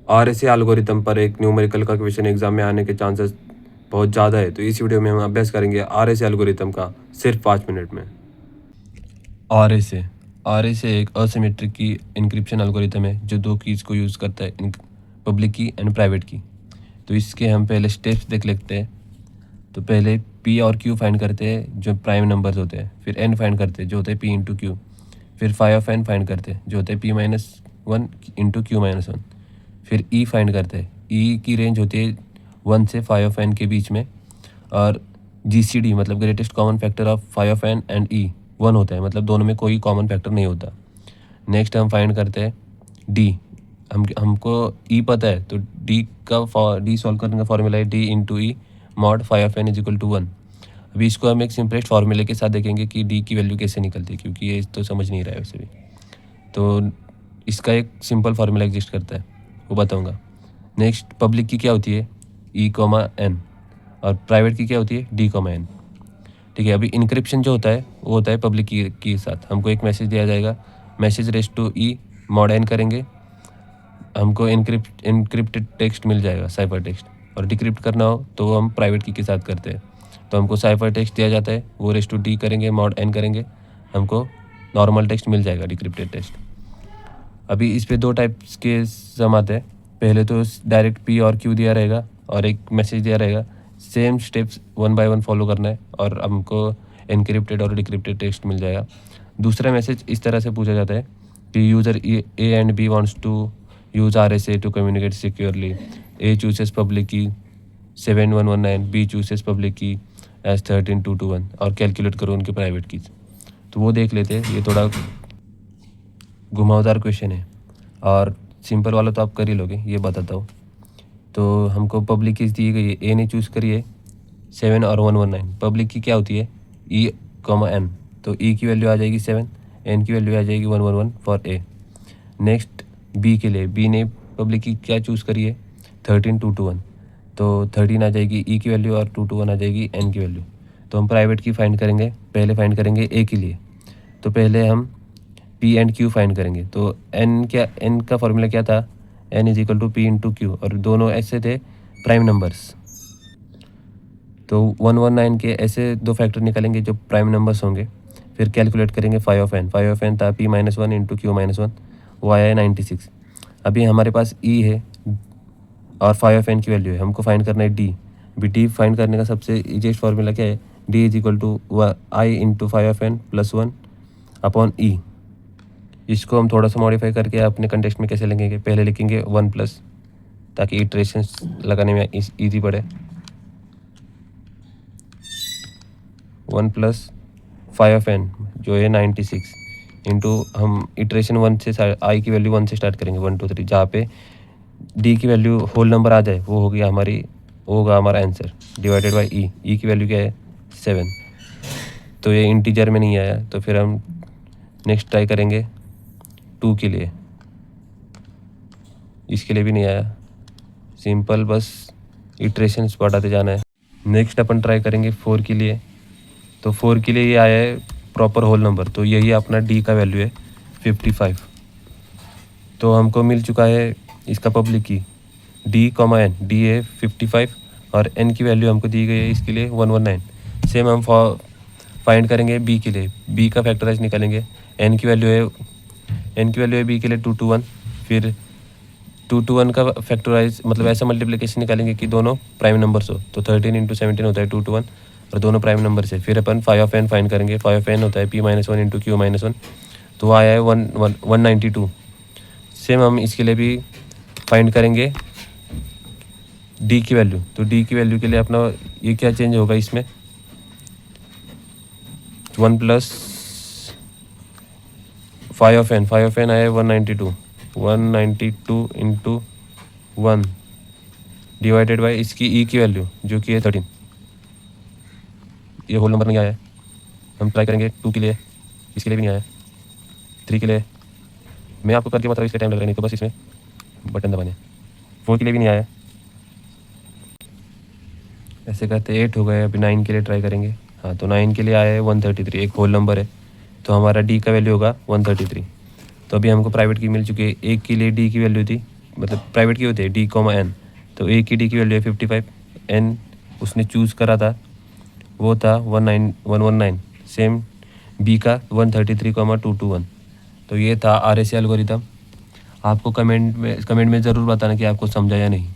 RSA algorithm पर एक numerical का क्वेश्चन एग्जाम में आने के चांसेस बहुत ज़्यादा है, तो इस वीडियो में हम अभ्यास करेंगे आरएसए एल्गोरिथम का सिर्फ 5 मिनट में। आरएसए एक असिमेट्रिक की इंक्रिप्शन एल्गोरिथम है जो दो कीज़ को यूज़ करता है, पब्लिक की एंड प्राइवेट की। तो इसके हम पहले स्टेप्स देख लेते हैं। तो पहले पी और क्यू फाइंड करते हैं जो प्राइम नंबर्स होते हैं, फिर एन फाइंड करते हैं जो होते हैं पी इंटू क्यू, फिर फाई ऑफ एन फाइंड करते हैं जो होते हैं P minus one into Q minus one, फिर ई फाइंड करते हैं। ई की रेंज होती है 1 से फाई ऑफ एन के बीच में, और जीसीडी मतलब greatest common factor of phi of n and e 1 होता है, मतलब दोनों में कोई कॉमन फैक्टर नहीं होता। नेक्स्ट हम फाइंड करते हैं डी। हमको ई पता है तो डी सॉल्व करने का फॉर्मूला है d into e mod phi of n is equal to 1। अभी इसको हम एक सिंपलेस्ट फार्मूले के साथ देखेंगे कि डी की वैल्यू कैसे निकलती है, क्योंकि ये तो समझ नहीं रहा है वैसे भी। तो इसका एक सिंपल फार्मूला एग्जिस्ट करता है, वो बताऊंगा। नेक्स्ट पब्लिक की क्या होती है ई कोमा एन, और प्राइवेट की क्या होती है डी कोमा एन। ठीक है, अभी इनक्रिप्शन जो होता है वो होता है पब्लिक की के साथ। हमको एक मैसेज दिया जाएगा, message raised to e mod n करेंगे, हमको इनक्रिप्टेड टेक्स्ट मिल जाएगा, साइफर टेक्स्ट। और डिक्रिप्ट करना हो तो हम प्राइवेट की के साथ करते हैं। तो हमको साइफर टेक्स्ट दिया जाता है, वो रेस्ट टू डी करेंगे, मॉड एन करेंगे, हमको नॉर्मल टेक्स्ट मिल जाएगा, डिक्रिप्टेड टेक्स्ट। अभी इस पे दो टाइप्स के सम आते हैं। पहले तो डायरेक्ट पी और क्यू दिया रहेगा और एक मैसेज दिया रहेगा, सेम स्टेप्स 1 बाय 1 फॉलो करना है और हमको एनक्रिप्टेड और डिक्रिप्टेड टेक्स्ट मिल जाएगा। दूसरा मैसेज इस तरह से पूछा जाता है कि user A and B wants to use RSA to communicate securely. A chooses public key 7119, B chooses public key as 13221 और कैलकुलेट करो उनके प्राइवेट कीज। तो वो देख लेते हैं। ये थोड़ा घुमावदार क्वेश्चन है और सिंपल वाला तो आप कर ही लोगे, ये बताता हूँ। तो हमको पब्लिक कीज दी गई है, ए ने चूज़ करी है 7 और 119। पब्लिक की क्या होती है ई कॉमा एन, तो ई की वैल्यू आ जाएगी 7, एन की वैल्यू आ जाएगी 111 फॉर ए। नेक्स्ट बी के लिए, बी ने पब्लिक की क्या चूज़ करी है 13221, तो 13 आ जाएगी ई की वैल्यू और 221 आ जाएगी एन की वैल्यू। तो हम प्राइवेट की फाइंड करेंगे, पहले फाइंड करेंगे ए के लिए। तो पहले हम पी एंड क्यू फाइंड करेंगे। तो एन का फॉर्मूला क्या था, n is equal to p into q, और दोनों ऐसे थे प्राइम नंबर्स। तो 119 के ऐसे दो फैक्टर निकालेंगे जो प्राइम नंबर्स होंगे। फिर कैलकुलेट करेंगे फाई ऑफ एन था P minus one into Q minus one, वो आया है 96। अभी हमारे पास ई है और फाई ऑफ एन की वैल्यू है, हमको फाइंड करना है डी। अभी डी फाइंड करने का सबसे ईजीएस्ट फॉर्मूला क्या है, d is equal to i into phi of n plus 1 upon e. इसको हम थोड़ा सा मॉडिफाई करके अपने कंटेक्स्ट में कैसे लिखेंगे, पहले लिखेंगे 1 प्लस, ताकि इटरेशंस लगाने में ईजी पड़े। 1 प्लस फाई ऑफ एन जो है 96 इंटू, हम इटरेशन 1 से आई की वैल्यू 1 से स्टार्ट करेंगे 1 2 3, जहाँ पे डी की वैल्यू होल नंबर आ जाए वो होगी हमारी, वो होगा हमारा आंसर, डिवाइडेड बाई ई। ई की वैल्यू क्या है 7, तो ये इंटीजर में नहीं आया। तो फिर हम नेक्स्ट ट्राई करेंगे 2 के लिए, इसके लिए भी नहीं आया। सिंपल बस इटरेशंस बढ़ाते जाना है। नेक्स्ट अपन ट्राई करेंगे 4 के लिए। तो 4 के लिए ये आया है प्रॉपर होल नंबर, तो यही अपना डी का वैल्यू है 55। तो हमको मिल चुका है इसका पब्लिक की डी कॉमा एन, डी है 55 और एन की वैल्यू हमको दी गई है इसके लिए 119। सेम हम फाइंड करेंगे बी के लिए, बी का फैक्टराइज निकालेंगे। एन की वैल्यू है बी के लिए 221, फिर 221 का फैक्टराइज मतलब ऐसा मल्टीप्लिकेशन निकालेंगे कि दोनों प्राइम नंबर्स हो। तो 13 इंटू 17 होता है 221 और दोनों प्राइम नंबर से। फिर अपन फाई ऑफ एन फाइंड करेंगे, फाई ऑफ एन होता है P minus one into Q minus one, तो आया है 192। सेम हम इसके लिए भी फाइंड करेंगे डी की वैल्यू। तो डी की वैल्यू के लिए अपना ये क्या चेंज होगा इसमें, 1 प्लस फाई ऑफ एन आया 192 इंटू 1 डिवाइडेड बाई इसकी ई की वैल्यू जो कि है 13। ये होल नंबर नहीं आया है। हम ट्राई करेंगे 2 के लिए, इसके लिए भी नहीं आया। 3 के लिए मैं आपको करके मतलब इसका टाइम लग रहा है, नहीं तो बस इसमें बटन दबाने। 4 के लिए भी नहीं आया। ऐसे करते 8 हो गए। अभी 9 के लिए ट्राई करेंगे। हाँ, तो 9 के लिए आया है 133, एक होल नंबर है, तो हमारा डी का वैल्यू होगा 133। तो अभी हमको प्राइवेट की मिल चुकी है। एक के लिए डी की वैल्यू थी मतलब प्राइवेट की होती है D, तो ए की डी की वैल्यू है 55, एन उसने चूज़ करा था वो था 19119, सेम बी का 133,221। तो ये था RSA एल्गोरिथम। आपको कमेंट में ज़रूर बताना कि आपको समझा या नहीं।